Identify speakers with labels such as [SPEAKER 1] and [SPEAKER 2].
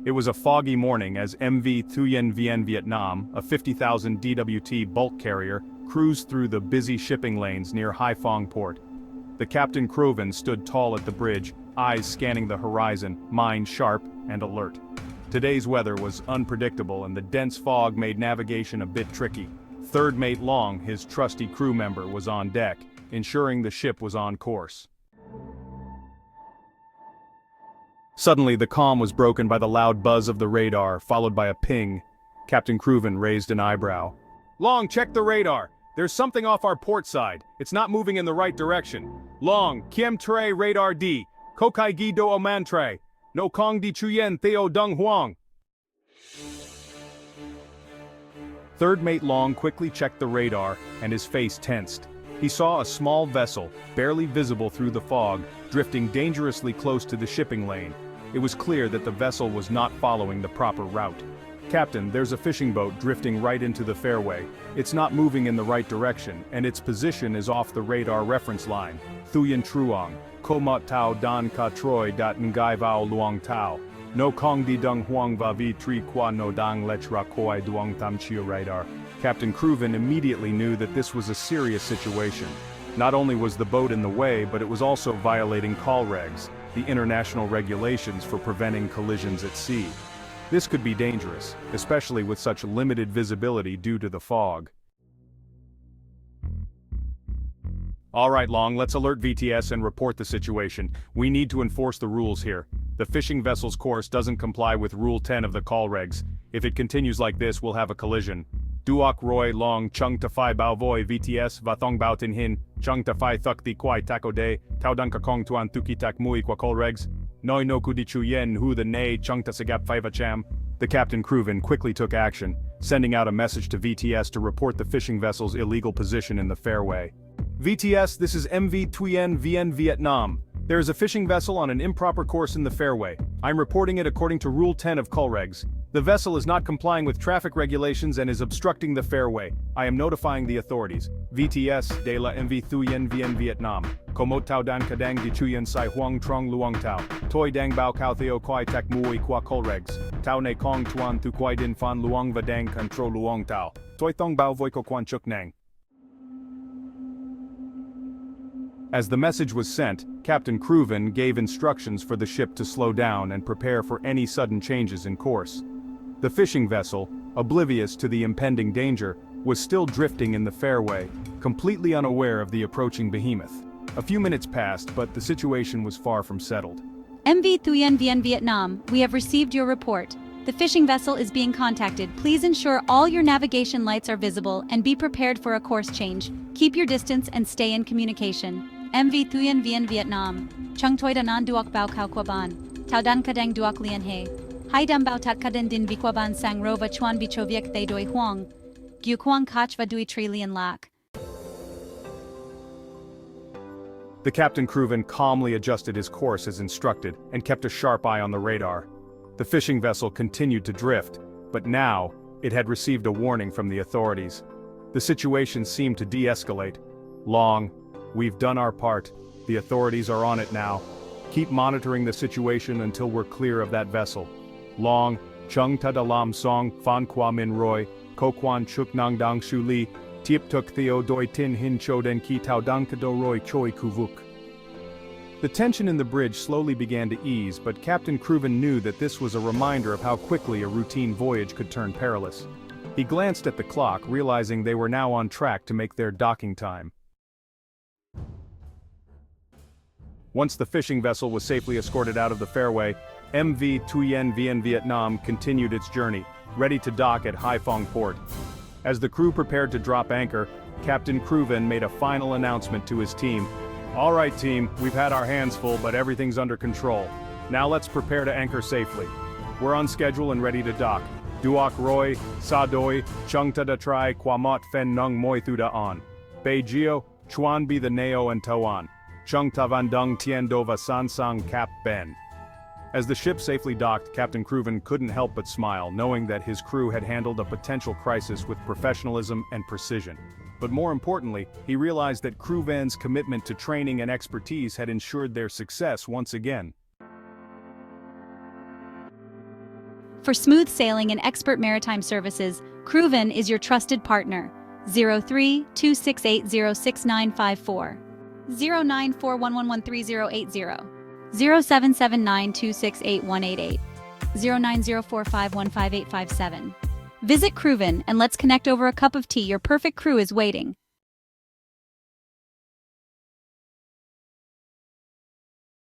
[SPEAKER 1] It was a foggy morning as MV Thuyen Vien Vietnam, a 50,000 DWT bulk carrier, cruised through the busy shipping lanes near Hai Phong Port. The Captain Crewvn stood tall at the bridge, eyes scanning the horizon, mind sharp and alert. Today's weather was unpredictable and the dense fog made navigation a bit tricky. Third mate Long, his trusty crew member, was on deck, ensuring the ship was on course. Suddenly the calm was broken by the loud buzz of the radar, followed by a ping. Captain Crewvn raised an eyebrow. "Long, check the radar! There's something off our port side. It's not moving in the right direction. Long, Kiem Tre Radar D. Kokai Gi Do Oman Tre. No Kong Di Chuyen Theo Dung Huang." Third mate Long quickly checked the radar, and his face tensed. He saw a small vessel, barely visible through the fog, drifting dangerously close to the shipping lane. It was clear that the vessel was not following the proper route. "Captain, there's a fishing boat drifting right into the fairway. It's not moving in the right direction, and its position is off the radar reference line. Thuyen Truong, Komot Tao Dan Ka Troi Dat Ngai Vao Luong Tao. No Kong Di Dung Huang Va Vi Tri Qua No Dang Lech Ra Koi Duong Tam Chiu Radar." Captain Crewvn immediately knew that this was a serious situation. Not only was the boat in the way, but it was also violating call regs, the international regulations for preventing collisions at sea. This could be dangerous, especially with such limited visibility due to the fog. "All right, Long, let's alert VTS and report the situation. We need to enforce the rules here. The fishing vessel's course doesn't comply with Rule 10 of the call regs. If it continues like this, we'll have a collision. Duok Roy Long Chung Ta Phai Bao Voi VTS Va Thong Bao Tin Hin, Chung Ta Phai Thuk Di Quai Tako De, Tao Dun Ka Kong Tuan Tuki Tak Mui Qua call regs. Noi no Ku Di Chu Yen Hu the Nay Chung Ta Sagap Phai Va Cham." The Captain Crewvn quickly took action, sending out a message to VTS to report the fishing vessel's illegal position in the fairway. "VTS, this is MV Thuyen Vien Vietnam. There is a fishing vessel on an improper course in the fairway. I'm reporting it according to Rule 10 of call regs. The vessel is not complying with traffic regulations and is obstructing the fairway. I am notifying the authorities. VTS, de la MV Thuyen Vien Vietnam. Komot Tao Dan Kadang Di Chuyen Sai Huang Trong Luong Tao. Toi Dang Bao Kao Theo Quai Tak Mui Qua call regs. Tao Ne Kong Tuan Thu Quai Din Fan Luong Va Dang Control Luong Tao. Toi Thong Bao Voi Ko Quan Chuk Nang." As the message was sent, Captain Crewvn gave instructions for the ship to slow down and prepare for any sudden changes in course. The fishing vessel, oblivious to the impending danger, was still drifting in the fairway, completely unaware of the approaching behemoth. A few minutes passed, but the situation was far from settled.
[SPEAKER 2] MV Thuyen Vien Vietnam, we have received your report. The fishing vessel is being contacted. Please ensure all your navigation lights are visible and be prepared for a course change. Keep your distance and stay in communication. MV Thuyen Vien Vietnam. Chung Toi Dan An Duok Bao Kao Kwaban. Tao Dan Kadang Duok Lien He. Hai Dam Bao Tat Kaden Din Vikwaban Sang Rova Chuan Vichoviek Thay Doi Huang. Gyu Quang Kach Va Dui Tri Lien Lak.
[SPEAKER 1] The Captain Crewvn calmly adjusted his course as instructed and kept a sharp eye on the radar. The fishing vessel continued to drift, but now, it had received a warning from the authorities. The situation seemed to de-escalate. "Long, we've done our part. The authorities are on it now. Keep monitoring the situation until we're clear of that vessel. Long, Chung Ta Da Lam Song, Fan Kwa Min Roy, Ko Kwan Chuk Nang Dang Shu Li, Tiep Tuk Theo Doi Tin Hin Cho Den Ki Tao Dang Kado Roy Choi Kuvuk." The tension in the bridge slowly began to ease, but Captain Crewvn knew that this was a reminder of how quickly a routine voyage could turn perilous. He glanced at the clock, realizing they were now on track to make their docking time. Once the fishing vessel was safely escorted out of the fairway, MV Thuyen Vien Vietnam continued its journey, ready to dock at Hai Phong Port. As the crew prepared to drop anchor, Captain Crewvn made a final announcement to his team. "All right, team, we've had our hands full, but everything's under control. Now let's prepare to anchor safely. We're on schedule and ready to dock. Duok Roy, Sa Doi, Chung Ta Da Tri, Kwamot Fen Nung Moi Thu Da On. Bei Gio, Chuan Bi the Neo and Toan. Chung Ta Van Dung Tien Dova San Sang Cap Ben." As the ship safely docked, Captain Crewvn couldn't help but smile, knowing that his crew had handled a potential crisis with professionalism and precision. But more importantly, he realized that Crewvn's commitment to training and expertise had ensured their success once again.
[SPEAKER 2] For smooth sailing and expert maritime services, Crewvn is your trusted partner. 03-2680-6954. 0941113080. 0779268188. 0904515857. Visit Crewvn and let's connect over a cup of tea. Your perfect crew is waiting.